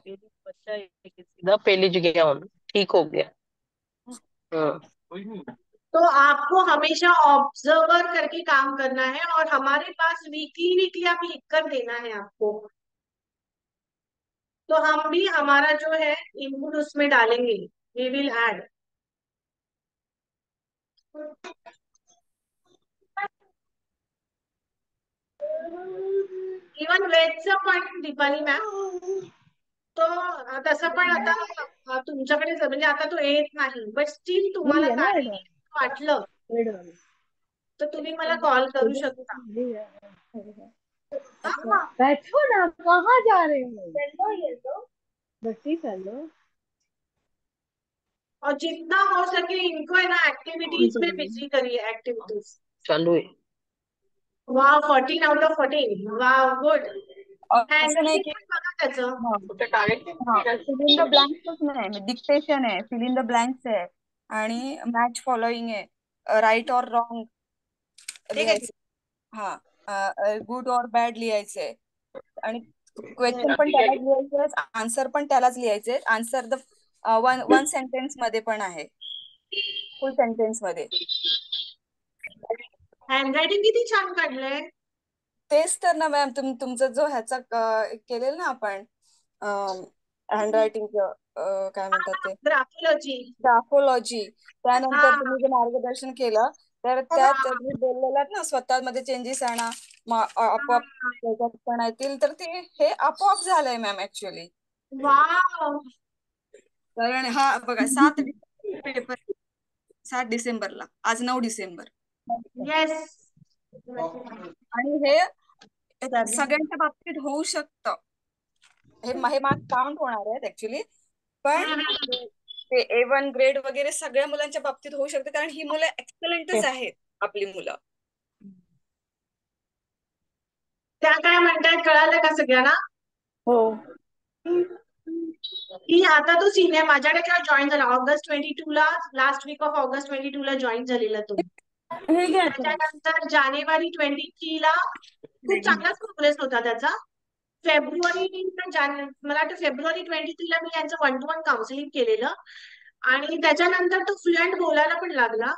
मेरी बच्चा एक सीधा पेलिज गया हूँ, ठीक हो गया। हाँ। तो आपको हमेशा ऑब्जर्वर करके काम करना है और हमारे पास वीकली वीकली आप लिख कर देना है आपको। तो हम भी हमारा जो है इनपुट उसमें डालेंगे, वी विल ऐड। इवन वेजचं पण दीपाली मॅम, तो तसं पण आता तुमच्याकडे म्हणजे आता तो येत नाही, बट स्टील तुम्हाला यही है ना काही एड वाटलं एड वाली। तर तुम्ही मला कॉल करू शकता। अच्छा बैठो ना, कहाँ जा रहे हो? चलो ये तो बच्ची चलो। और जितना हो सके इनको है ना एक्टिविटीज में बिजी करिए, एक्टिविटीज। चालू है। वाह, 14 out of 14, वाह गुड। और असं नाही हँडरायटिंग की पण बघा त्याचं। हाँ हाँ, फिल इन द ब्लँक्सच नाही, डिक्टेशन आहे, फिल इन द ब्लँक्स आहे आणि मॅच फॉलोइंग आहे, राईट और रॉंग ठीक आहे, लिहायचं, हा गुड और बॅड लिहायचंय आणि क्वेश्चन पण त्यालाच लिहायचे, आन्सर पण त्यालाच लिहायचे, answer the one one sentence मध्ये पण आहे, फुल सेंटेन्स मध्ये। हँडरायटिंग किती छान काढलंय। तेच तर ना मॅम, तुमचं जो ह्याचा केलेलं ना आपण हँडरायटिंगचं, काय म्हणतात ते, ग्राफोलॉजी। ग्राफोलॉजी, हा त्यानंतर तुम्ही जे मार्गदर्शन केलं तर त्यात हा तुम्ही बोललेलात ना स्वतःमध्ये चेंजेस आणा, आपोआप हा, त्याच्यात पण येतील, तर ते हे आपोआप झालंय मॅम ऍक्च्युअली। वाव। कारण हा बघा 7 डिसेंबर पेपर, 7 डिसेंबरला, आज 9 डिसेंबर, येस। आणि हे सगळ्यांच्या बाबतीत होऊ शकतं, हे मार्क्स काउंट होणार आहेत ऍक्च्युली, पण ते A1 ग्रेड वगैरे सगळ्या मुलांच्या बाबतीत होऊ शकतं, कारण ही मुलं एक्सलंटच आहेत आपली मुलं। त्या काय म्हणतायत कळालं का सगळ्यांना? हो की आता तो सिनियर माझ्याकडे जेव्हा जॉईन झाला August 22 ला, लास्ट वीक ऑफ August 22 ला जॉईन झालेला तो। हे घ्यायचं त्याच्यानंतर January 23 ला खूप चांगलाच प्रोग्रेस होता त्याचा। मला वाटतं February 23 ला मी यांचं 1-to-1 काउन्सिलिंग केलेलं आणि त्याच्यानंतर तो फ्लुएंट बोलायला पण लागला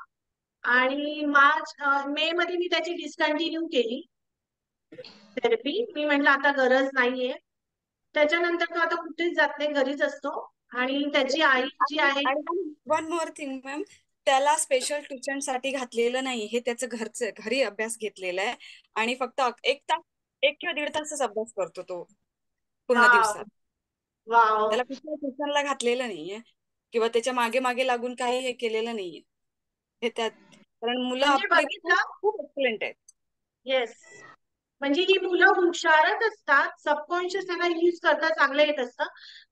आणि मे मध्ये मी त्याची डिस्कंटिन्यू केली थेरपी। मी म्हटलं आता गरज नाहीये। त्याच्यानंतर तो आता कुठेच जात नाही, घरीच असतो आणि त्याची आई जी आहे। आणि वन मोर थिंग मॅम, त्याला स्पेशल ट्युशन साठी घातलेलं नाही, हे त्याचं घरचं घरी अभ्यास घेतलेला आहे आणि फक्त 1 तास, 1 किंवा 1.5 तासच अभ्यास करतो तो पूर्ण वाव दिवसात, वाव। त्याला कुठल्या ट्युशनला घातलेलं नाहीये किंवा त्याच्या मागे मागे लागून काही हे केलेलं नाहीये हे त्यात, कारण मुलं म्हणजे आपली खूप बघितलं, खूप एक्सलेंट आहेत। येस, म्हणजे ही मुलं हुशारच असतात, सबकॉन्शियस त्यांना यूज करता चांगलं येत असतं,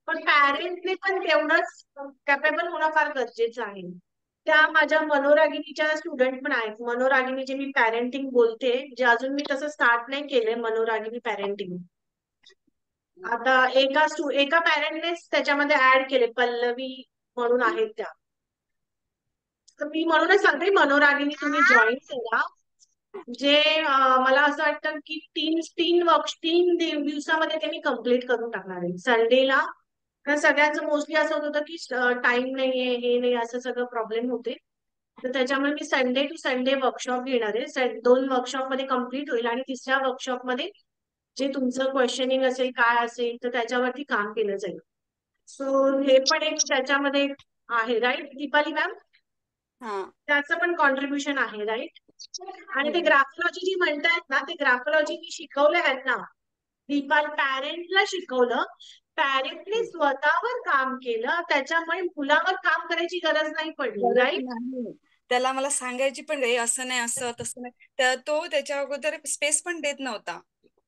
पण पॅरेंट्सने पण तेवढंच कॅपेबल होणं फार गरजेचं आहे। त्या माझ्या मनोरागिणीच्या स्टुडंट पण आहेत, मनोरागिणी जे मी पॅरेंटिंग बोलते, जे अजून मी तसं स्टार्ट नाही केलंय मनोरागिणी पॅरेंटिंग। आता एका पॅरेंटनेच त्याच्यामध्ये ऍड केले, पल्लवी म्हणून आहेत त्या। तर मी म्हणूनच सांगते मनोरागिणी तुम्ही जॉईन करा। जे मला असं वाटतं की 3 दिवसामध्ये ते मी कम्प्लीट करून टाकणार आहे संडेला। कारण सगळ्यांचं मोस्टली असं होत होतं की टाइम नाहीये, हे नाही, असं सगळं प्रॉब्लेम होते। तर त्याच्यामुळे मी संडे टू संडे वर्कशॉप घेणार आहे, 2 वर्कशॉप मध्ये कम्प्लीट होईल आणि तिसऱ्या वर्कशॉप मध्ये जे तुमचं क्वेश्चनिंग असेल काय असेल तर त्याच्यावरती काम केलं जाईल। सो हे पण एक त्याच्यामध्ये आहे, राईट दीपाली मॅम? हा त्याचं पण कॉन्ट्रीब्युशन आहे, राईट? आणि ते हम्म. ग्राफोलॉजी जी म्हणतायत ना, ते ग्राफोलॉजी मी शिकवलं आहे ना दीपाल, पॅरेंटला शिकवलं, पॅरेंटने स्वतःवर काम केलं, त्याच्यामुळे मुलावर काम करायची गरज नाही पडली, गरज राईट? नाही, त्याला मला सांगायची पण असं नाही, असं तसं नाही, तो त्याच्या अगोदर स्पेस पण देत नव्हता,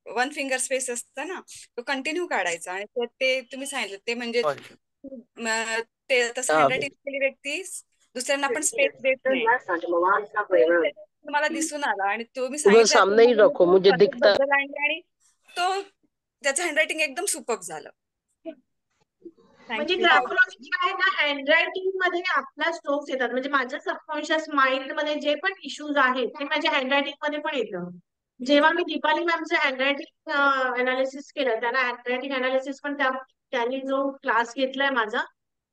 1 फिंगर स्पेस असतं ना, तो कंटिन्यू काढायचा आणि ते तुम्ही सांगितलं ते म्हणजे ते तसं हँडरायटिंग केलेली व्यक्ती दुसऱ्यांना पण स्पेस देत नाही, तो तुम्हाला दिसून आला आणि तुम्ही उधर सांगितलं सामने ही रखो, मुझे दिखता। बद्दल आणि तो त्याचं हँडरायटिंग एकदम सुपर झालं। म्हणजे थँक्यू ग्राफोलॉजी जी आहे ना, हँडरायटिंग मध्ये आपल्या स्ट्रोक्स येतात, म्हणजे माझ्या सबकॉन्शियस माइंड मध्ये जे पण इश्यूज आहेत ते माझ्या हँडरायटिंग मध्ये पण येतं। जेव्हा मी दीपाली मॅमचं हँडरायटिंग अनालिसिस केलं, त्यांना हँडरायटिंग अनालिसिस पण त्यांनी जो क्लास घेतलाय माझा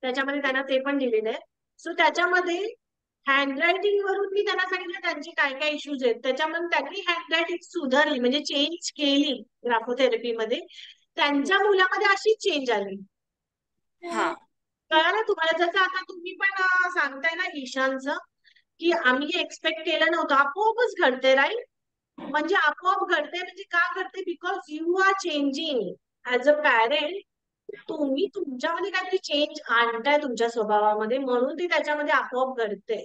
त्याच्यामध्ये त्यांना ते पण दिलेलं आहे. सो त्याच्यामध्ये हँडरायटिंग वरून मी त्यांना सांगितलं त्यांचे काय काय इश्यूज आहेत, त्याच्यामध्ये त्यांनी हँडरायटिंग सुधारली म्हणजे चेंज केली ग्राफोथेरपीमध्ये. त्यांच्या मुलामध्ये अशी चेंज आली. हा कळालं तुम्हाला? जसं आता तुम्ही पण सांगताय ना ईशानचं, की आम्ही एक्सपेक्ट केलं नव्हतं, आपोआपच घडते राईट. म्हणजे आपोआप घडते म्हणजे का घडते? Because you are changing as a parent. तुम्ही तुमच्यामध्ये काहीतरी चेंज आणताय तुमच्या स्वभावामध्ये, म्हणून ती त्याच्यामध्ये आपोआप घडते.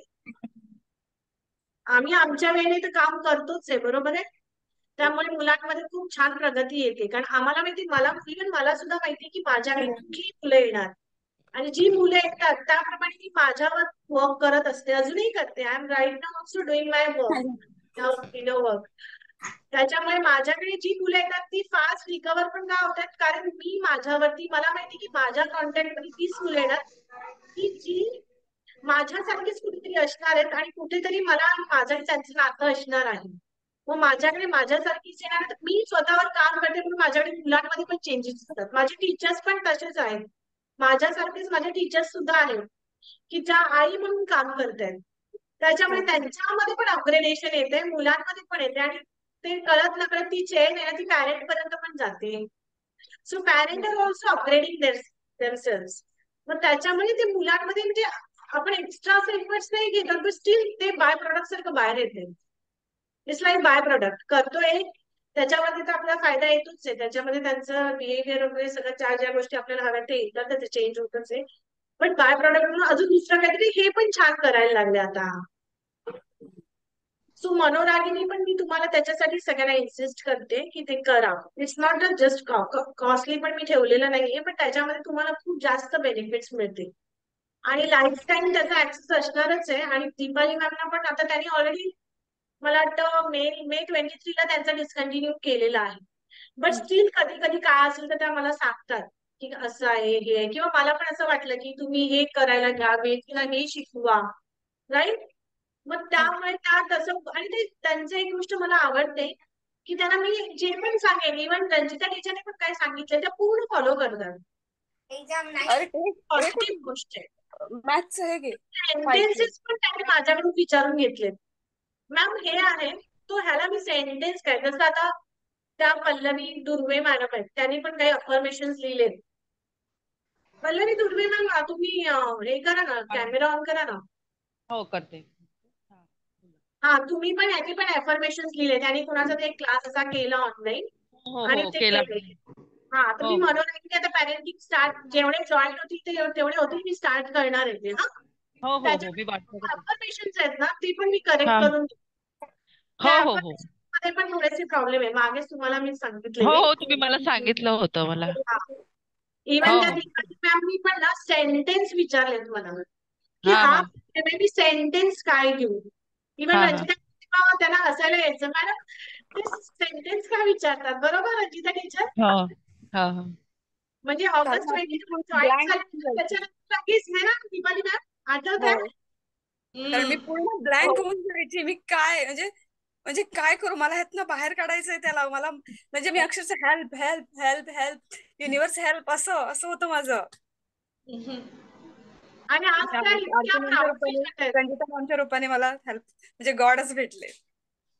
आम्ही आमच्या वेळेने तर काम करतोच आहे, बरोबर आहे. त्यामुळे मुलांमध्ये खूप छान प्रगती येते. कारण आम्हाला माहिती, मला इव्हन मला सुद्धा माहिती की माझ्याकडे कुठली मुलं येणार आणि जी मुलं येतात त्याप्रमाणे मी माझ्यावर वर्क करत असते, अजूनही करते. I am right now also doing my work in work. त्याच्यामुळे माझ्याकडे जी मुलं येतात ती फास्ट रिकवर पण का होतात, कारण मी माझ्यावरती, मला माहिती की माझ्या कॉन्टॅक्ट मध्ये तीच मुलं येणार की जी माझ्यासारखीच कुठेतरी असणार आहेत आणि कुठेतरी मला माझं आणि त्यांचं नातं असणार आहे. मग माझ्याकडे माझ्यासारखीच येणार, तर मी स्वतःवर काम करते म्हणून माझ्याकडे मुलांमध्ये पण चेंजेस असतात. माझे टीचर्स पण तसेच आहेत, माझ्यासारखेच माझे टीचर्स सुद्धा आहेत की ज्या आई म्हणून काम करतायत. त्याच्यामुळे त्यांच्यामध्ये पण अपग्रेडेशन येते, मुलांमध्ये पण येते आणि ते कळत नकळत ती चेन आहे ती पॅरेंट पर्यंत पण जाते. So parent are also upgrading themselves. मग त्याच्यामुळे ते मुलांमध्ये म्हणजे आपण एक्स्ट्रा एफर्ट्स नाही घेत, पण स्टील ते बाय प्रोडक्ट सारखं बाहेर येते. इट्स लाईक बाय प्रोडक्ट करतोय त्याच्यामध्ये तर आपला फायदा येतोच आहे, त्याच्यामध्ये त्यांचं बिहेवियर वगैरे सगळं ज्या ज्या गोष्टी आपल्याला हव्या ते येतात, ते चेंज होतच आहे. पण बाय प्रोडक्ट म्हणून अजून दुसरं काहीतरी हे पण छान करायला लागले आता. सो मनोरागिनी पण मी तुम्हाला त्याच्यासाठी सगळ्यांना इन्सिस्ट करते की ते करा. इट्स नॉट जस्ट कॉस्टली पण मी ठेवलेलं नाहीये, पण त्याच्यामध्ये तुम्हाला खूप जास्त बेनिफिट्स मिळतील आणि लाईफ टाईम त्याचा ऍक्सेस असणारच आहे. आणि दीपाली मॅमना पण आता त्यांनी ऑलरेडी मला वाटतं मे 23 त्यांचा डिस्कंटिन्यू केलेला आहे. बट स्टील कधी कधी काय असेल तर त्या मला सांगतात की असं आहे हे आहे, किंवा मला पण असं वाटलं की तुम्ही हे करायला घ्यावे किंवा हे शिकवा, राईट. मग त्यामुळे त्या तसं, आणि ते त्यांचं एक गोष्ट मला आवडते की त्यांना मी जे पण सांगेन, इव्हन रंजिता टीचरने पण काय सांगितलं त्या पूर्ण फॉलो करतात. अरे पॉझिटिव्ह गोष्ट आहे. मॅथ्स हे घे 5K. सेंटेन्सेस पण त्यांनी माझ्याकडून विचारून घेतलेत. मॅम हे आहे, तो ह्याला मी सेंटेन्स काय, जसं आता त्या पल्लवी दुर्वे मॅडम आहेत, त्यांनी पण काही अफर्मेशन लिहिलेत. पल्लवी दुर्वे मॅम तुम्ही हे करा ना, कॅमेरा ऑन करा ना. हो करते. हा. हा, तुम्ही पण याचे पण अफर्मेशन लिहिले, त्यांनी कुणाचा ते क्लास असा केला ऑनलाईन हो आणि हो ते केला. केले. हा, तर हो मी हो म्हणून की आता पॅरेंटिंग स्टार्ट जेवढे जॉईन होतील ते तेवढे होतील, मी स्टार्ट करणार आहे ते. हा, हो हो हो मी वाट त्याच्यामध्ये बघत होते. अफर्मेशन्स आहेत ना ते पण मी करेक्ट हा करून देते. हो त्या हो हो अफर्मेशन मध्ये पण थोडेसे प्रॉब्लेम आहे, मागेच तुम्हाला मी हो सांगितलेले. हो तुम्ही मला सांगितलं होतं मला. इव्हन हो त्या हो मॅमनी पण ना सेंटेन्स विचारलेत मला की हा हा हा मी सेंटेन्स काय घेऊ. इव्हन हा हा रंजिता त्यांना हसायला यायचं, मॅडम ते सेंटेन्स काय विचारतात, बरोबर रंजिता टीचर. हो हा हा म्हणजे कारण ऑगस्ट मी 22 पूर्ण जॉईन ब्लँक होऊन झाले जायची. त्याच्यानंतर लगेच है ना दीपाली मॅम, आठवत हो आहे. कारण मी पूर्ण ब्लँक हो. होऊन जायची. मी काय म्हणजे म्हणजे काय करू, मला ह्यातनं बाहेर काढायचंय त्याला मला. म्हणजे मी अक्षरशः help help help help universe help असं असं होतं माझं. आणि आज त्या त्यामुळे इतक्या आरती मॅमच्या प्राऊडली रूपाने, आहेत. रंजिता मॅमच्या रूपाने मला हेल्प म्हणजे गॉडच भेटले.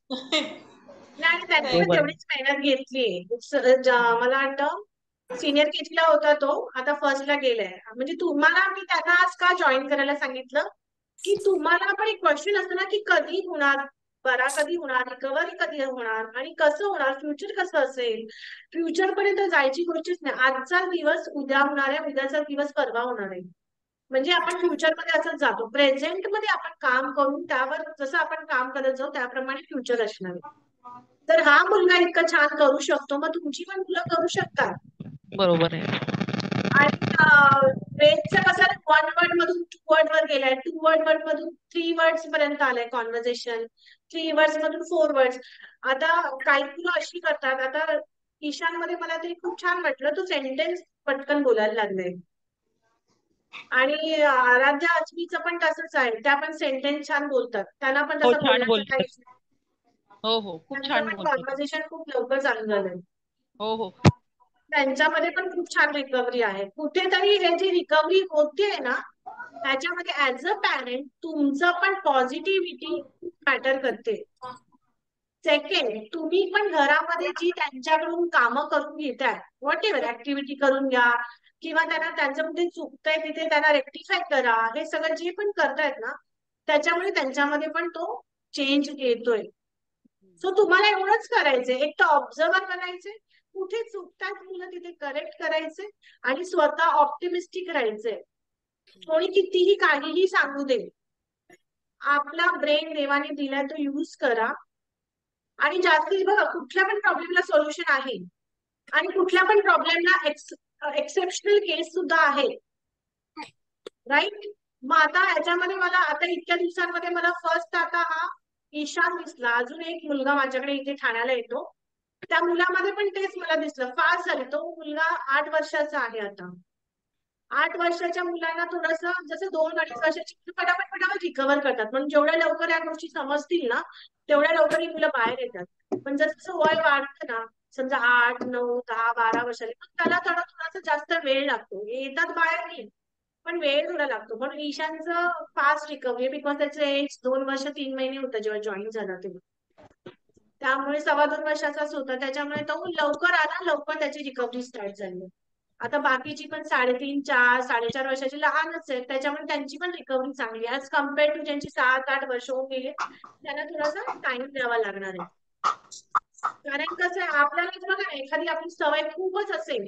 नाही, आणि त्यांनी पण बरोबर. तेवढीच मेहनत घेतली. मला वाटतं सिनियर केजी ला होता तो, आता फर्स्ट ला गेलाय. म्हणजे तुम्हाला मी त्यांना आज का जॉईन करायला सांगितलं की तुम्हाला पण एक क्वेश्चन असतं ना की कधी होणार, बरा कधी होणार, रिकव्हरी कधी होणार आणि कसं होणार, फ्युचर कसं असेल. फ्युचर पर्यंत जायची गोष्टच नाही. आजचा दिवस उद्या होणार आहे, उद्याचा दिवस परवा होणार आहे. म्हणजे आपण फ्युचर मध्ये असंच जातो, प्रेझेंट मध्ये आपण काम करून त्यावर जसं आपण काम करत जाऊ त्याप्रमाणे फ्युचर असणार आहे. तर हा मुलगा इतकं छान करू शकतो, मग तुमची पण मुलं करू शकतात. बरोबर आहे. आणि वेदचं कसं 1 वर्ड मधून 2 वर्ड वर गेलाय, 2 वर्ड मधून 3 वर्ड्स पर्यंत आलंय कॉन्व्हर्सेशन, 3 वर्ड्स मधून 4 वर्ड्स. आता काही मुलं अशी करतात, आता ईशान मध्ये मला ते खूप छान वाटलं, तो सेंटेन्स पटकन बोलायला लागले. आणि आराध्या आचमीचं पण तसंच आहे, त्या पण सेंटेन्स छान बोलतात, त्यांना पण हो तसं छान बोलण्याचा बोलतात. काही हो हो, खूप त्यांचं छान पण बोलतात. कॉन्व्हर्सेशन खूप लवकर चालू झालंय. हो हो. त्यांच्यामध्ये पण खूप छान रिकव्हरी आहे. कुठेतरी हे जी रिकव्हरी होतीये ना, ह्याच्यामध्ये ऍज अ पॅरेंट तुमचं पण पॉझिटिव्हिटी मॅटर करते. सेकंड, तुम्ही पण घरामध्ये जी त्यांच्याकडून कामं करून घेताय, व्हॉट एव्हर ऍक्टिव्हिटी करून घ्या किंवा त्यांना त्यांचं कुठे चुकतंय तिथे त्यांना रेक्टिफाय करा, हे सगळं जे पण करतायत ना, त्याच्यामुळे त्यांच्यामध्ये पण तो चेंज येतोय. सो तुम्हाला एवढंच करायचंय, एक तर ऑब्झर्वर बनायचे, कुठे चुकतात मुलं तिथे करेक्ट करायचे आणि स्वतः ऑप्टिमिस्टिक राहायचंय. कोणी कितीही काहीही सांगू दे, आपला ब्रेन देवाने दिलाय तो यूज करा. आणि जास्तीत बघा, कुठल्या पण प्रॉब्लेमला सोल्युशन आहे आणि कुठल्या पण प्रॉब्लेमला एक्सेप्शनल केस सुद्धा आहे, राईट. मग आता ह्याच्यामध्ये मला आता इतक्या दिवसांमध्ये मला फर्स्ट आता हा ईशान दिसला. अजून एक मुलगा माझ्याकडे इथे ठाण्याला येतो, त्या मुलामध्ये पण तेच मला दिसलं. फास्ट झाले, तो मुलगा 8 वर्षाचा आहे आता. 8 वर्षाच्या मुलांना थोडस, जसं 2-2.5 वर्षाची फटाफट फटाफट रिकव्हर करतात, म्हणून जेवढ्या लवकर या गोष्टी समजतील ना, तेवढ्या लवकर ही मुलं बाहेर येतात. पण जसं जसं वय वाढतं ना, समजा 8, 9, 10, 12 वर्षाचे, मग त्याला थोडा थोडासा जास्त वेळ लागतो. येतात बाहेर की, पण वेळ थोडा लागतो. पण ईशानचं फास्ट रिकव्हरी, बिकॉज त्याचं एज 2 वर्ष 3 महिने होतं जेव्हा जॉईन झाला तेव्हा. त्यामुळे 2.25 वर्षाचाच होता, त्याच्यामुळे तो लवकर आला, लवकर त्याची रिकव्हरी स्टार्ट झाली. आता बाकीची पण 3.5, 4, 4.5 वर्षाची लहानच आहेत, त्याच्यामुळे त्यांची पण रिकव्हरी चांगली आहे. ऍज कम्पेअर टू ज्यांची 7-8 वर्ष होऊन गेले, त्यांना थोडासा टाइम द्यावा लागणार आहे. कारण कसं आहे, आपल्याला बघा, एखादी आपली सवय खूपच असेल,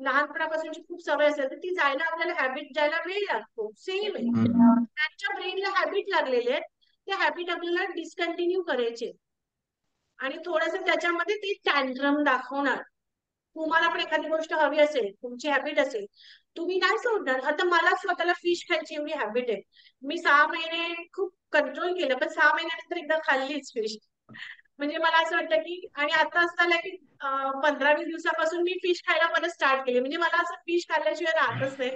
लहानपणापासूनची खूप सवय असेल, तर ती जायला आपल्याला हॅबिट जायला वेळ लागतो. सेम आहे, त्यांच्या ब्रेनला हॅबिट लागलेले आहेत, ते हॅबिट आपल्याला डिस्कंटिन्यू करायचे आणि थोडस त्याच्यामध्ये ते टँट्रम दाखवणार. तुम्हाला पण एखादी गोष्ट हवी असेल, तुमची हॅबिट असेल, तुम्ही नाही सोडणार. आता मला स्वतःला फिश खायची एवढी हॅबिट आहे, मी 6 महिने खूप कंट्रोल केलं, पण 6 महिन्यानंतर एकदा खाल्लीच फिश. म्हणजे मला असं वाटतं की, आणि आता असं झालं की 15-20 दिवसापासून मी फिश खायला परत स्टार्ट केली. म्हणजे मला असं फिश खाल्ल्याशिवाय राहतच नाही.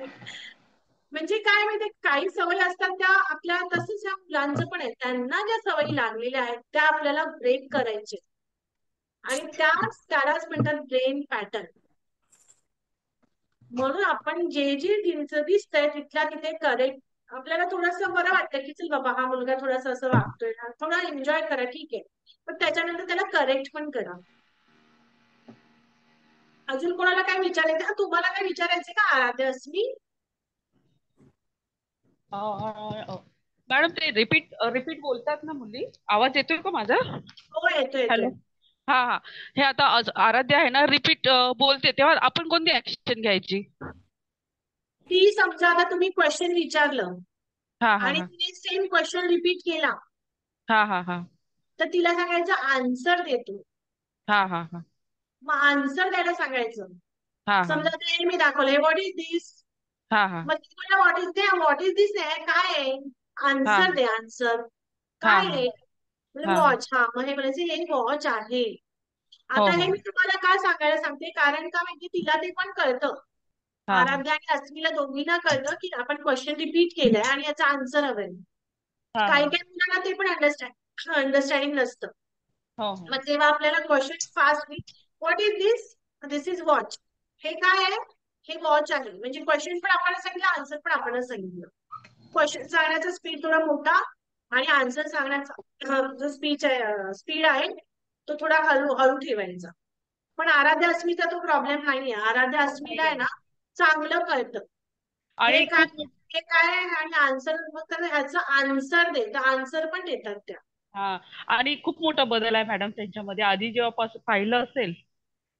म्हणजे काय माहितीये, काही सवयी असतात त्या आपल्या, तसंच या मुलांचं पण आहे, त्यांना ज्या सवयी लागलेल्या आहेत त्या आपल्याला ब्रेक करायचे, आणि त्यालाच म्हणतात ब्रेन पॅटर्न. म्हणून आपण जे जे दिसतंय तिथल्या तिथे करेक्ट, आपल्याला थोडंसं बरं वाटतं की चल बाबा, हा मुलगा थोडासा असं वागतोय ना, थोडा एन्जॉय करा, ठीक आहे, पण त्याच्यानंतर त्याला करेक्ट पण करा. अजून कोणाला काय विचारायचं? हा, तुम्हाला काय विचारायचं का आराध्या, अस्मी? मॅडम ते रिपीट रिपीट बोलतात ना मुली, आवाज येतोय का माझा? हो, येतोय हॅलो. येतोय. हा हा. हे आता आराध्य आहे ना, रिपीट बोलते, तेव्हा आपण कोणती ऍक्शन घ्यायची? ती समजा आता तुम्ही क्वेश्चन विचारलं हा हा आणि हा तिने सेम क्वेश्चन रिपीट केला, हा हा हा तर तिला सांगायचं आन्सर देतो. हा हा हा मग आन्सर द्यायला सांगायचं. हा हा समजा ते मी दाखवलंय, व्हॉट इज दिस, हा हा मग ती मला व्हॉट इज दिस आहे, काय आहे, हा आन्सर दे, आन्सर हा काय हा आहे. हा वॉच, हा, मग हे म्हणायचं हे वॉच आहे. हो आता हे हो मी तुम्हाला का सांगायला सांगते, कारण का माहिती, तिला ते पण कळतं. हा हा आराध्या आणि अस्मीला दोघींना कळतं की आपण क्वेश्चन रिपीट केलाय आणि याचा आन्सर हवंय. हा काही हा काही मुलांना ते पण अंडरस्टँडिंग नसतं. हो हो मग तेव्हा आपल्याला question fast, what is this, this is watch, हे काय आहे, हे वॉच आहे. म्हणजे क्वेश्चन पण आपण सांगितलं, आन्सर पण आपणच सांगितलं. क्वेश्चन सांगण्याचा स्पीड थोडा मोठा आणि आन्सर सांगण्याचा जो स्पीड आहे तो थोडा हळू हळू ठेवायचा. पण आराध्या अस्मीचा तो प्रॉब्लेम नाहीये. आराध्या अस्मीला आहे ना चांगलं कळतं हे आणि काय, खूप हे काय आहे, आणि आन्सर, मग तर ह्याचा आन्सर दे, तर आन्सर पण देतात त्या. हा, आणि खूप मोठा बदल आहे मॅडम त्यांच्यामध्ये. आधी जेव्हा पाहिलं असेल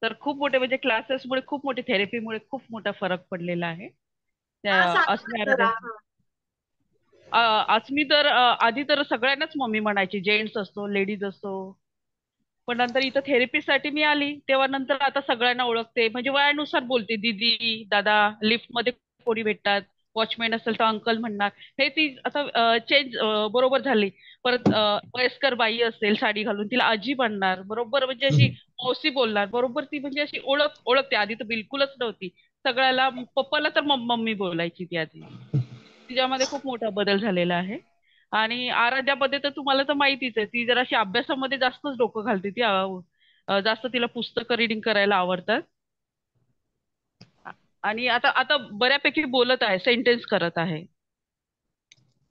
तर खूप मोठे, म्हणजे क्लासेसमुळे, खूप मोठी थेरपीमुळे खूप मोठा फरक पडलेला आहे त्या हा, सांगा ना असणाऱ्या. जरा. हा. अस्मी तर आधी तर सगळ्यांनाच मम्मी म्हणायची, जेंट्स असतो लेडीज असतो, पण नंतर इथं थेरपीसाठी मी आली तेव्हा नंतर आता सगळ्यांना ओळखते, म्हणजे वयानुसार बोलते, दीदी, दादा, लिफ्ट मध्ये कोणी भेटतात, वॉचमॅन असेल तर अंकल म्हणणार. हे ती आता चेंज बरोबर झाली. परत वयस्कर बाई असेल साडी घालून, तिला आजी म्हणणार बरोबर, म्हणजे अशी मावशी बोलणार बरोबर. ती म्हणजे अशी ओळखते. आधी तर बिलकुलच नव्हती, सगळ्याला पप्पाला तर मम्मी बोलायची ती आधी. तिच्यामध्ये खूप मोठा बदल झालेला आहे. आणि आराध्यामध्ये तर तुम्हाला तर माहितीच आहे, ती जराशी अभ्यासामध्ये जास्तच डोकं घालते. ती जास्त तिला पुस्तकं रिडिंग करायला आवडतात. आणि आता आता बऱ्यापैकी बोलत आहे, सेंटेन्स करत आहे.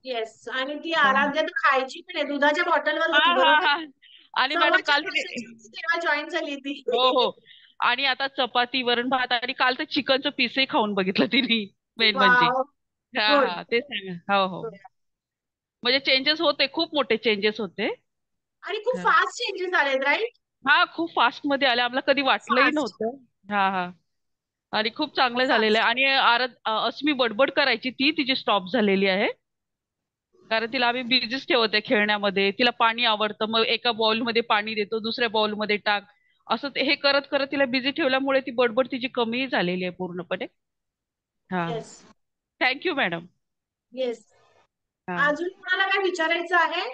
येस. आणि ती हा आराध्या तर खायची पण आहे, दुधाच्या बॉटलवर हा होती हा बरोबर. हा. आणि मॅडम 4.25 काल वर्षाची तिने होती तेव्हा जॉईन झाली ती. हो हो. आणि आता चपाती वरण भात आणि काल तर चिकनचं पीसही खाऊन बघितलं तिने. मेन म्हणजे वाव. हा गुड. हा ते सांगा. हो हो. म्हणजे चेंजेस होते, खूप मोठे चेंजेस होते. आणि खूप हा फास्ट चेंजेस आलेत राईट. हा, खूप फास्ट मध्ये आले, आम्हाला कधी वाटलंही फास्ट. नव्हतं. हा हा. आणि खूप चांगलं झालेलं आहे. फास्ट. आणि अस्मी बडबड करायची, ती तिची स्टॉप झालेली आहे. कारण तिला आम्ही बिझीच ठेवते खेळण्यामध्ये. तिला पाणी आवडतं, मग एका बाउल मध्ये पाणी देतो, दुसऱ्या बाउल मध्ये टाक, असं हे करत करत तिला बिझी ठेवल्यामुळे ती बडबड तिची कमी झालेली आहे पूर्णपणे. हा. येस. Thank you madam. येस. हा. अजून कोणाला काय विचारायचं आहे?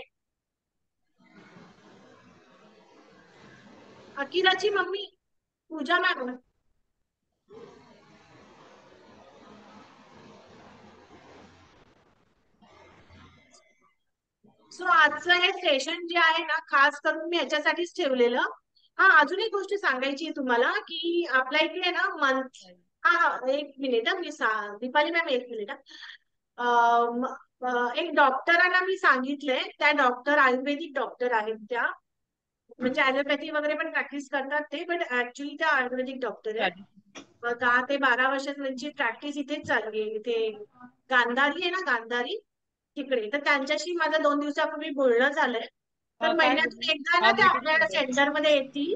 अकिराची मम्मी पूजा मॅडम. सो आजचं हे सेशन जे आहे ना, खास करून मी ह्याच्यासाठीच ठेवलेलं. हा, अजून एक गोष्ट सांगायची आहे तुम्हाला की आपल्या इकडे ना मंथ. हा, एक मिनिट मी दीपाली मॅम, एक मिनिट. एक डॉक्टरांना मी सांगितलंय, त्या डॉक्टर आयुर्वेदिक डॉक्टर आहेत त्या. म्हणजे ॲलोपॅथी वगैरे पण प्रॅक्टिस करतात ते, पण ऍक्च्युली त्या आयुर्वेदिक डॉक्टर आहेत. 10 ते 12 वर्ष त्यांची प्रॅक्टिस इथेच चालली आहे, इथे गांधारी आहे ना, गांधारी तिकडे. तर त्यांच्याशी माझं 2 दिवसापूर्वी बोलणं झालंय. तर काय महिन्यातून बोलू? एकदा ना हा, ते मीटिंग आपल्या सेंटरमध्ये येतील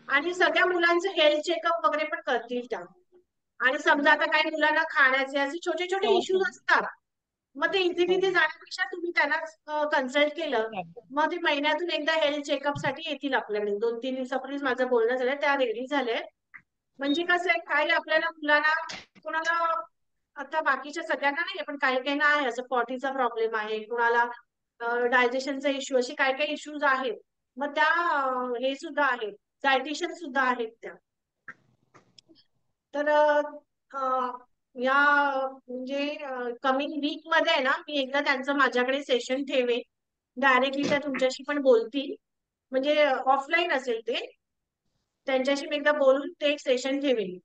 आणि सगळ्या मुलांचं हेल्थ चेकअप वगैरे पण करतील त्या. आणि समजा आता काही मुलांना खाण्याचे असे छोटे छोटे इश्यूज असतात, मग ते इथे तिथे जाण्यापेक्षा तुम्ही त्यांना कन्सल्ट केलं, मग ते महिन्यातून एकदा हेल्थ चेकअप साठी येतील आपल्याकडे. 2-3 दिवसापूर्वीच माझं बोलणं झालंय, त्या रेडी झालंय. म्हणजे कसं आहे, काही आपल्याला मुलांना कोणाला, आता बाकीच्या सगळ्यांना नाही पण काही काही आहे, असं पॉटीचा प्रॉब्लेम आहे, कुणाला डायजेशनचा इश्यू, असे काही काही इश्यूज आहेत. मग त्या हे सुद्धा आहेत, डायटिशियन सुद्धा आहेत त्या. तर या म्हणजे कमिंग वीक मध्ये आहे ना, मी एकदा त्यांचं माझ्याकडे सेशन ठेवेन. डायरेक्टली त्या तुमच्याशी पण बोलतील, म्हणजे ऑफलाईन असेल ते. त्यांच्याशी मी एकदा बोलून ते एक सेशन ठेवेन.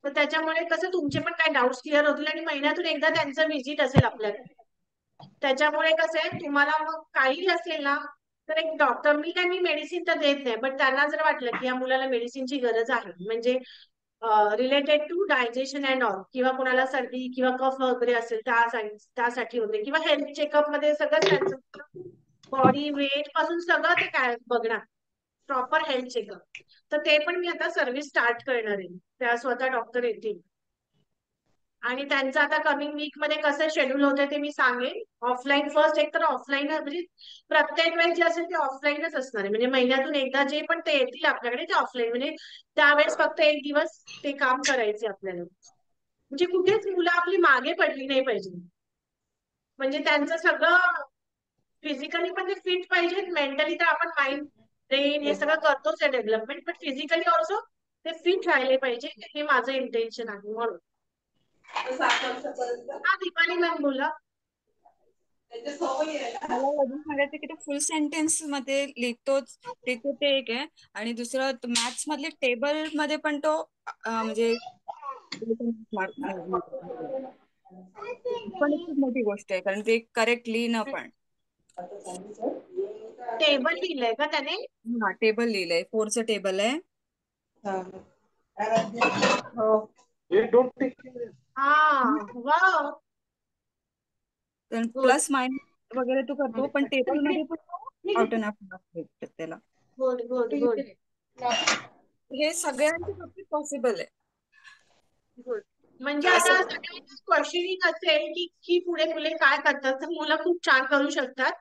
तर त्याच्यामुळे कसं तुमचे पण काही डाऊट्स क्लिअर होतील आणि महिन्यातून एकदा त्यांचं व्हिजिट असेल आपल्याकडे. त्याच्यामुळे कसं आहे, तुम्हाला मग काही असेल ना, तर एक डॉक्टर, मी मेडिसिन तर देत नाही, बट त्यांना जर वाटलं की या मुलाला मेडिसिनची गरज आहे, म्हणजे related to digestion and all, किंवा कोणाला सर्दी किंवा कफ वगैरे असेल त्यासाठी वगैरे, किंवा हेल्थ चेकअप मध्ये सगळंच त्यांचं बॉडी वेट पासून सगळं ते काय बघणार, प्रॉपर हेल्थ चेकअप. तर ते पण मी आता सर्व्हिस स्टार्ट करणार आहे, त्या स्वतः डॉक्टर येतील. आणि त्यांचं आता कमिंग वीक मध्ये कसं शेड्यूल होतं ते मी सांगेन. ऑफलाईन फर्स्ट, एक तर ऑफलाईन, म्हणजे प्रत्येक वेळेस जे असेल ते ऑफलाईनच असणार आहे. म्हणजे महिन्यातून एकदा जे पण ते येतील आपल्याकडे ते ऑफलाईन, म्हणजे त्यावेळेस फक्त एक दिवस ते काम करायचे आपल्याला. म्हणजे कुठेच मुलं आपली मागे पडली नाही पाहिजे. म्हणजे त्यांचं सगळं फिजिकली पण ते फिट पाहिजेत, मेंटली तर आपण माइंड ब्रेन हे सगळं करतोच आहे डेव्हलपमेंट, पण फिजिकली ऑल्सो ते फिट राहिले पाहिजे, हे माझं इंटेन्शन आहे. म्हणून हा, दीपाली मॅम बोला. मला अजून सांगायचं की तो फुल सेंटेन्स मध्ये लिहितो ते एक आहे. आणि दुसरं मॅथ्स मधले टेबल मध्ये पण तो म्हणजे पण एक खूप मोठी गोष्ट आहे, कारण ते करेक्ट लिहिणं पण. टेबल लिहिलंय का त्याने? हा, टेबल लिहिलंय, 4चं टेबल आहे. हा, वा, गुड प्लस मायनस वगैरे तो करतो, पण टेबल मध्ये पण ऑटोनॉमी त्याला. गुड गुड गुड हे सगळ्यांच्या बाबतीत पॉसिबल आहे. गुड. म्हणजे आता सगळ्यांचं क्वेश्चनिंग असेल की पुढे मुले काय करतात, तर मुलं खूप छान करू शकतात.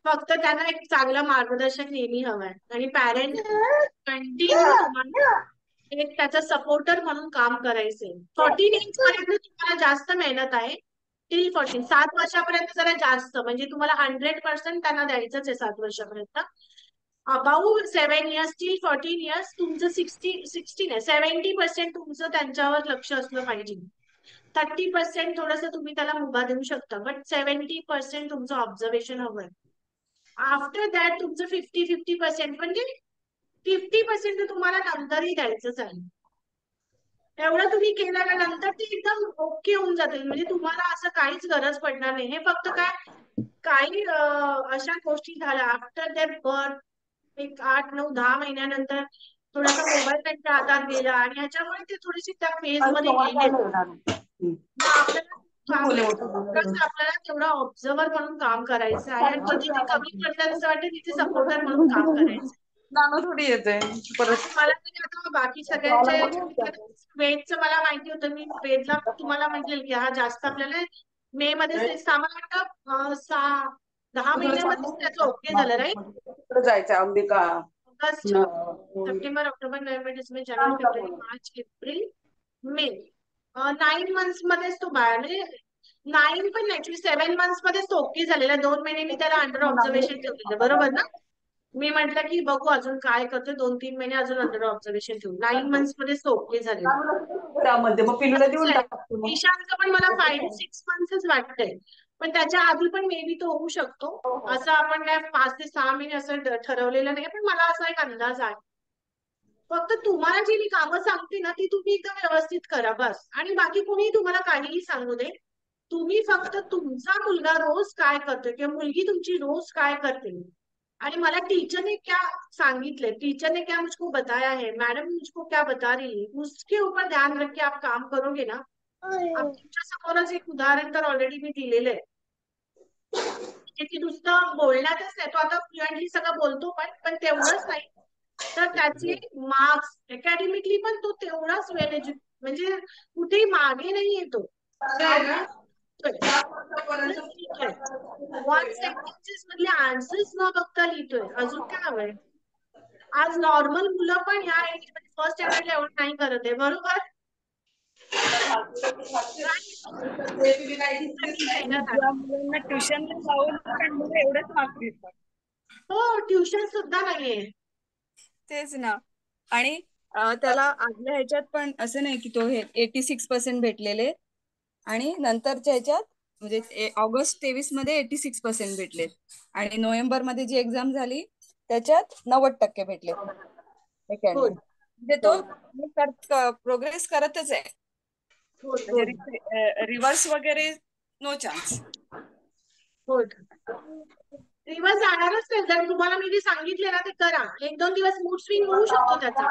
फक्त त्यांना एक चांगलं मार्गदर्शक नेहमी हवंय, आणि पॅरेंट कंटिन्यू तुम्हाला एक त्याचा सपोर्टर म्हणून काम करायचंय. 14 एज पर्यंत तुम्हाला जास्त मेहनत आहे. टिल 14, 7 वर्षापर्यंत जरा जास्त, म्हणजे तुम्हाला 100% त्यांना द्यायचंच आहे 7 वर्षापर्यंत. अबाउट 7 इयर्स टिल 14 इयर्स तुमचं 60 नाही 70% तुमचं त्यांच्यावर लक्ष असलं पाहिजे. 30% थोडस तुम्ही त्याला मुभा देऊ शकता, बट 70% तुमचं ऑब्झर्वेशन हवंय. आफ्टर दॅट तुमचं 50-50% म्हणजे 50% तुम्हाला नंतरही द्यायचंच आहे. एवढं तुम्ही केलं ना, नंतर ते एकदम ओके होऊन जातील. म्हणजे तुम्हाला असं काहीच गरज पडणार नाही. हे फक्त काय काही अशा गोष्टी झाल्या आफ्टर दॅट बर्थ, एक 8-9-10 महिन्यानंतर थोडासा मोबाईल त्यांच्या हातात गेला आणि ह्याच्यामुळे ते थोडीशी त्या फेज मध्ये गेले. मग आपल्याला काम कसं आपल्याला तेवढं ऑब्झर्वर म्हणून काम करायचं आहे आणि जिथे ते कमी पडतात असं वाटतं तिथे सपोर्टर म्हणून काम करायचं. थोडी येते परत. आणि मला तरी आता बाकी सगळ्यांच्या वेदचं मला माहिती होतं. मी वेदला तुम्हाला म्हटलेल की हा जास्त आपल्याला मे मध्येच आम्हाला वाटतं 10 महिन्यामध्येच त्याचं ओके झालं, राईट? जायचं अंबिका. ऑगस्ट, सप्टेंबर, ऑक्टोबर, नोव्हेंबर, डिसेंबर, जानेवारी, फेब्रुवारी, मार्च, एप्रिल, मे, 9 मंथ्स मध्येच तो बाळ, म्हणजे 9 पण नाही, ऍक्च्युली 7 मंथ्स मध्येच तो ओके झालेला. 2 महिने मी त्याला अंडर ऑब्झर्वेशन ठेवलेलं, बरोबर ना? मी म्हटलं की बघू अजून काय करतोय, 2-3 महिने अजून अंडर ऑब्झर्वेशन ठेवू. 9 मंथ्स मध्येच तो ओके झालेला. त्यामध्ये मग पिल्लूला देऊन टाकतो मग. ईशानचं पण मला 5-6 मंथ्सच वाटतंय, पण त्याच्या आधी पण मे बी तो होऊ शकतो. असं आपण काय 5 ते 6 महिने असं ठरवलेलं नाही, पण मला असा एक अंदाज आहे. फक्त तुम्हाला जी मी कामं सांगते ना ती तुम्ही एकदम व्यवस्थित करा बस. आणि बाकी कोणी तुम्हाला काहीही सांगू दे, तुम्ही फक्त तुमचा मुलगा रोज काय करतोय किंवा मुलगी तुमची रोज काय करते, आणि मला टीचर ने क्या सांगितले, टीचर ने क्या मुझको बताया है, मैडम मुझको क्या बता रही है, उसके ऊपर ध्यान रख के आप काम करोगे ना. आप तुमच्या समोरच एक उदाहरण तर ऑलरेडी मी दिलेलं आहे. की नुसतं बोलण्यातच नाही, तो आता फ्लुएंटली सगळं बोलतो, पण तेवढंच नाही तर त्याचे मार्क्स अकॅडमिकली पण तो तेवढाच वेल म्हणजे कुठेही मागे नाही येतो. लिहितोय 1 सेंटेन्सेस मधले आन्सर्स न बघता लिहितोय. अजून काय हवंय? आज नॉर्मल मुलं पण ह्या एज मध्ये फर्स्ट स्टँडर्डला एवढं नाही करत आहे, बरोबर? ज्या मुलांना ट्युशनला लावून पण मुलं एवढंच मार्क्स घेतात. हो, ट्युशन सुद्धा नाहीये. तेच ना. आणि त्याला आदल्या ह्याच्यात पण असं नाही की तो हे 86% भेटलेले आणि नंतरच्या ह्याच्यात म्हणजे ऑगस्ट 23 मध्ये 86% भेटले आणि नोव्हेंबर मध्ये जी एक्झाम झाली त्याच्यात 90% भेटले हो, सेकंडला. म्हणजे तो प्रोग्रेस करतच आहे. हो, हो, म्हणजे रिव्हर्स वगैरे नो चान्स. हो. दिवस जाणारच नाही. जर तुम्हाला मी जे सांगितले ना ते करा. 1-2 दिवस मूड स्विंग होऊ शकतो त्याचा.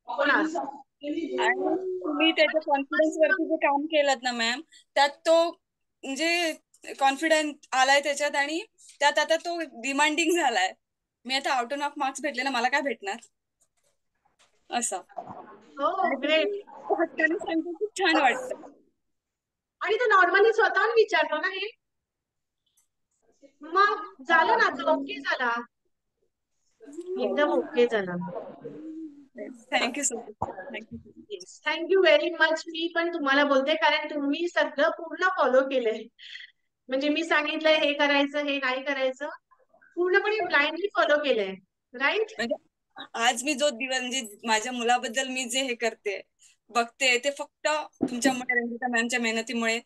होणार. आणि तुम्ही त्याच्या कॉन्फिडन्स वरती जे काम केलं ना मॅम, त्यात तो म्हणजे कॉन्फिडन्स आलाय त्याच्यात आणि त्यात आता तो डिमांडिंग झालाय. मी आता आउट ऑफ मार्क्स भेटले ना, मला काय भेटणार असं. हो, आणि ग्रेट. तुम्ही हक्काने सांगतो खूप छान वाटतं. आणि तो नॉर्मली स्वतःहून विचारतो ना हे. मग झालं ना, तो ओके झाला. एकदम ओके झाला. Thank you so much. Thank you. Yes, thank you very much. मी पण तुम्हाला बोलते कारण तुम्ही सगळं पूर्ण फॉलो केलंय. म्हणजे मी सांगितलंय हे करायचं, हे नाही करायचं, पूर्णपणे ब्लाइंडली फॉलो केलंय, राईट? म्हणजे आज मी जो दिवस म्हणजे माझ्या मुलाबद्दल मी जे हे करते बघते ते फक्त तुमच्यामुळे, रंजिता मॅमच्या मेहनतीमुळे.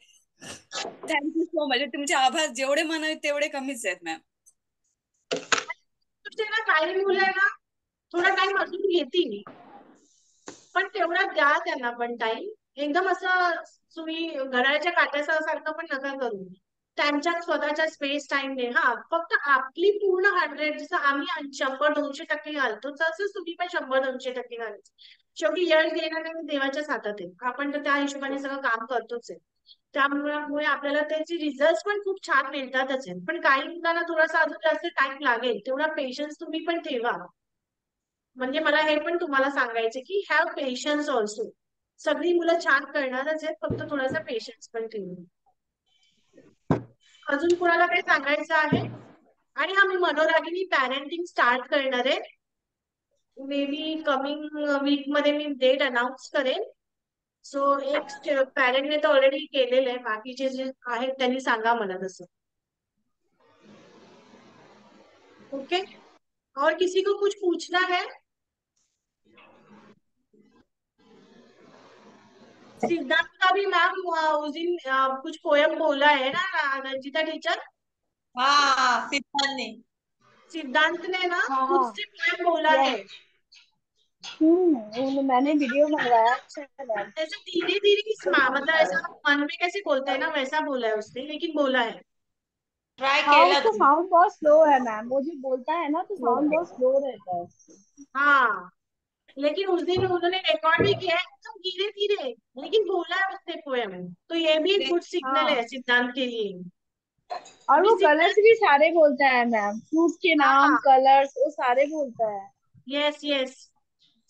Thank you so much. तुमचे आभार जेवढे म्हणावे तेवढे कमीच आहेत मॅम. तुमचे ना काही मुलं आहे ना थोडा टाइम अजून घेतील, पण तेवढा द्या त्यांना पण टाइम. एकदम असं तुम्ही घड्याळ्याच्या काट्यासारखं पण नका करू. त्यांच्या स्वतःच्या स्पेस टाइम दे. हा, फक्त आपली पूर्ण 100, जसं आम्ही 100-200% घालतो तसंच तुम्ही पण 100-200% घालायचं. शेवटी यश देणं नाही देवाच्याच हातात आहे. आपण तर त्या हिशोबाने सगळं काम करतोच आहे. त्यामुळे आपल्याला त्याचे रिझल्ट पण खूप छान मिळतातच आहे. पण काही मुलांना थोडासा अजून जास्त टाइम लागेल, तेवढा पेशन्स तुम्ही पण ठेवा. म्हणजे मला हे पण तुम्हाला सांगायचं की हॅव पेशन्स ऑल्सो. सगळी मुलं छान करणारच आहेत, फक्त थोडासा पेशन्स पण ठेवा. अजून कोणाला काही सांगायचं आहे? आणि हा, मी मनोरागिनी पॅरेंटिंग स्टार्ट करणार आहे. मे बी कमिंग वीक मध्ये मी डेट अनाऊन्स करेन. सो एक पॅरेंटने तर ऑलरेडी केलेलं आहे, बाकीचे जे आहेत त्यांनी सांगा मला तसं. ओके, और किसी को कुछ पूछना है? सिद्धांत का भी मैम उस दिन कुछ पोयम बोला है ना रंजिता टीचर। हाँ सिद्धांत ने। सिद्धांत ने ना हाँ खुद हाँ से पोयम बोला है। मैंने वीडियो मंगवाया। अच्छा है मैम। ऐसे धीरे धीरे मतलब ऐसा मन में कैसे बोलते हैं ना वैसा बोला है उसने, लेकिन बोला है। ट्राई हाँ केला उसका तू। साउंड बहुत स्लो है मैम, वो जो बोलता है ना तो साउंड बहुत स्लो रहता है। हाँ, लेकिन उस दिन उन्होंने रिकॉर्ड भी किया है एकदम धीरे धीरे, लेकिन बोला है उसने पोयम। तो ये भी एक गुड सिग्नल हाँ है सिद्धांत के लिए। और अभी वो कलर्स सिद्धांत, भी सारे बोलता है मैम, फ्रूट के नाम, हाँ, कलर्स वो सारे बोलता है। Yes yes.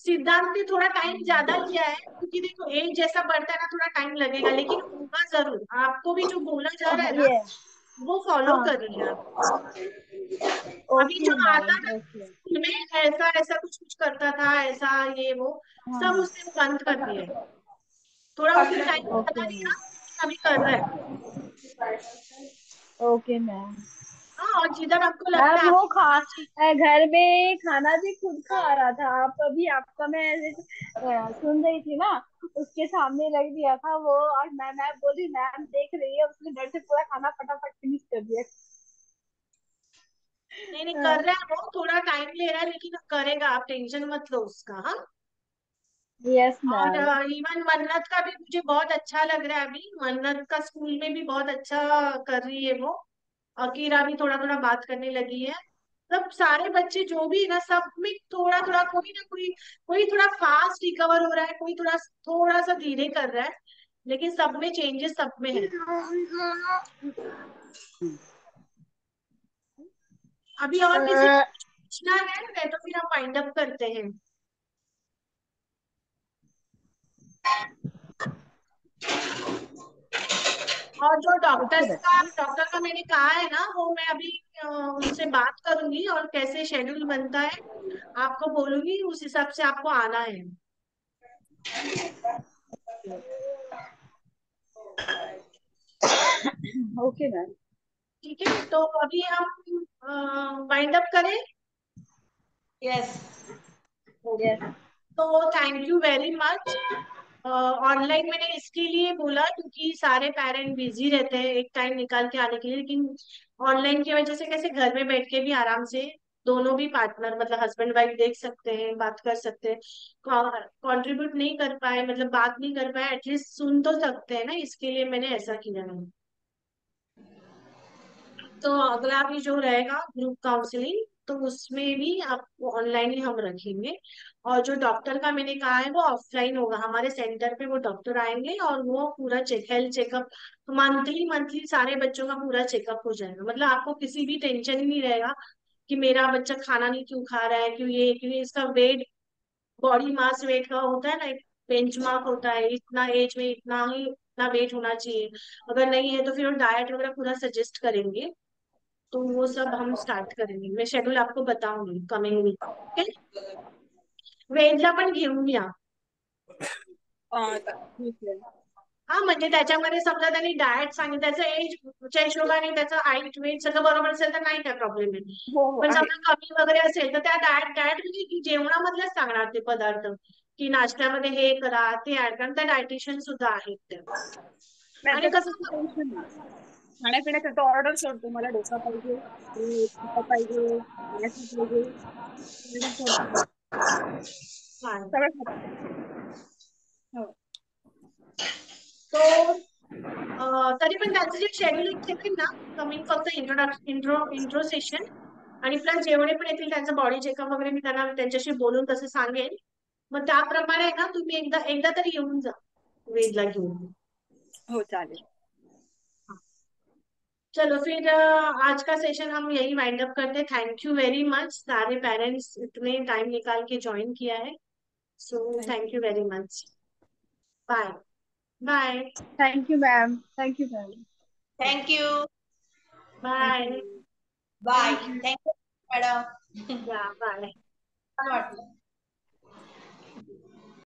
सिद्धांत ने थोड़ा टाइम ज्यादा लिया है क्योंकि देखो एज जैसा बढ़ता है ना थोड़ा टाइम लगेगा, लेकिन होगा जरूर। आपको भी जो बोला जा रहा है ना ये वो फॉलो हाँ। कर रही है आप। अभी ओके जो आता मैम था ओके। स्कूल में ऐसा ऐसा कुछ कुछ करता था ऐसा ये वो, सब हाँ उसने बंद कर दिया है। थोड़ा उसने टाइम ज्यादा ओके लिया, मैम। अभी कर रहा है। Okay ma'am. हाँ, और जिधर आपको लगता मैम है वो आपको करना चाहिए। घर में खाना भी खुद खा रहा था। आप अभी आपका मैं ऐसे सुन रही थी ना, उसके सामने रख दिया था वो, और मैं बोली मैम देख रही है, उसने घर से पूरा खाना फटाफट फिनिश कर दिया। नहीं नहीं, कर रहा है वो, थोड़ा टाइम ले रहा है लेकिन करेगा, आप टेंशन मत लो उसका। हाँ, यस और मैम। इवन मन्नत का भी मुझे बहुत अच्छा लग रहा है। अभी मन्नत का स्कूल में भी बहुत अच्छा कर रही है वो। अकीरा भी थोड़ा थोड़ा बात करने लगी है। सब सारे बच्चे जो भी है ना, सब में थोड़ा थोड़ा कोई ना कोई, कोई थोड़ा फास्ट रिकवर हो रहा है, कोई थोड़ा थोड़ा सा धीरे कर रहा है, लेकिन सब में चेंजेस सब में है। अभी और किसी को कुछ पूछना है नहीं तो फिर हम वाइंड अप करते हैं। और जो ओके डॉक्टर का मैंने कहा है ना, वो मैं अभी उनसे बात करूंगी और कैसे शेड्यूल बनता है आपको बोलूंगी, उस हिसाब से आपको आना है। Okay ma'am. ठीक है, तो अभी हम वाइंड अप करें। यस। यस। तो thank you very much. Online मैंने इसके लिए बोला क्योंकि सारे पेरेंट बिजी रहते हैं एक टाइम निकाल के आने के लिए, लेकिन ऑनलाइन की वजह से कैसे घर में बैठ के भी आराम से दोनों भी पार्टनर मतलब हस्बैंड वाइफ देख सकते हैं, बात कर सकते हैं। कंट्रीब्यूट नहीं कर पाए मतलब बात नहीं कर पाए, एटलीस्ट सुन तो सकते हैं ना, इसके लिए मैंने ऐसा किया है। तो अगला भी जो रहेगा ग्रुप काउंसलिंग, तो उसमें भी आपको ऑनलाइन ही हम रखेंगे। और जो डॉक्टर का मैंने कहा है वो ऑफलाइन होगा, हमारे सेंटर पे वो डॉक्टर आएंगे और वो पूरा हेल्थ चेकअप, मंथली मंथली सारे बच्चों का पूरा चेकअप हो जाएगा। मतलब आपको किसी भी टेंशन ही नहीं रहेगा कि मेरा बच्चा खाना नहीं क्यों खा रहा है, क्यों ये, क्योंकि इसका वेट, बॉडी मास वेट का होता है ना एक बेंचमार्क होता है, इतना एज में इतना ही इतना वेट होना चाहिए। अगर नहीं है तो फिर वो डाइट वगैरह पूरा सजेस्ट करेंगे। तो वो सब हम स्टार्ट करेंगे, मैं शेड्यूल आपको बताऊंगी कमिंग वीक। ओके, वेदला पण घेऊन या। ठीक है। हा, म्हणजे त्याच्यामध्ये समजा त्यांनी डाएट सांगितलं, त्याचं एजच्या हिशोबाने त्याचं हाईट वेट सगळं बरोबर असेल तर नाही काय प्रॉब्लेम आहे। हो हो पण आहे. समजा कमी वगैरे असेल तर त्या डाएट म्हणजे जेवणामधलेच सांगणार ते पदार्थ, की नाश्त्यामध्ये हे करा ते ऍड, कारण त्या डायटिशियन सुद्धा आहेत त्या। नाही आणि त्याचं तसं कसं, टेन्शन नाही. खाण्यापिण्याचं तो ऑर्डर सोडतो, मला डोसा पाहिजे, पिठा पाहिजे, भाजी पाहिजे, ऑर्डर सोडतो. हा, सगळं खातो. हो. तो तरी पण त्यांचं जे शेड्यूल ठेवेल ना, कमिंग फक्त इंट्रो सेशन आणि प्लस जेवढे पण येतील त्यांचं बॉडी चेकअप वगैरे मी त्यांना त्यांच्याशी बोलून तसं सांगेन। मग त्याप्रमाणे ना तुम्ही एकदा एकदा तरी येऊन जा वेदला घेऊन। हो चालेल. चलो फिर आज का सेशन हम यही वाइंड अप करते हैं। थैंक यू वेरी मच, सारे पेरेंट्स इतने टाइम निकाल के ज्वाइन किया है, so thank you very much. Bye bye thank you ma'am, thank you ma'am, thank you. Thank bye. You. Bye. Thank you, thank you madam. या bye. छान वाटलं.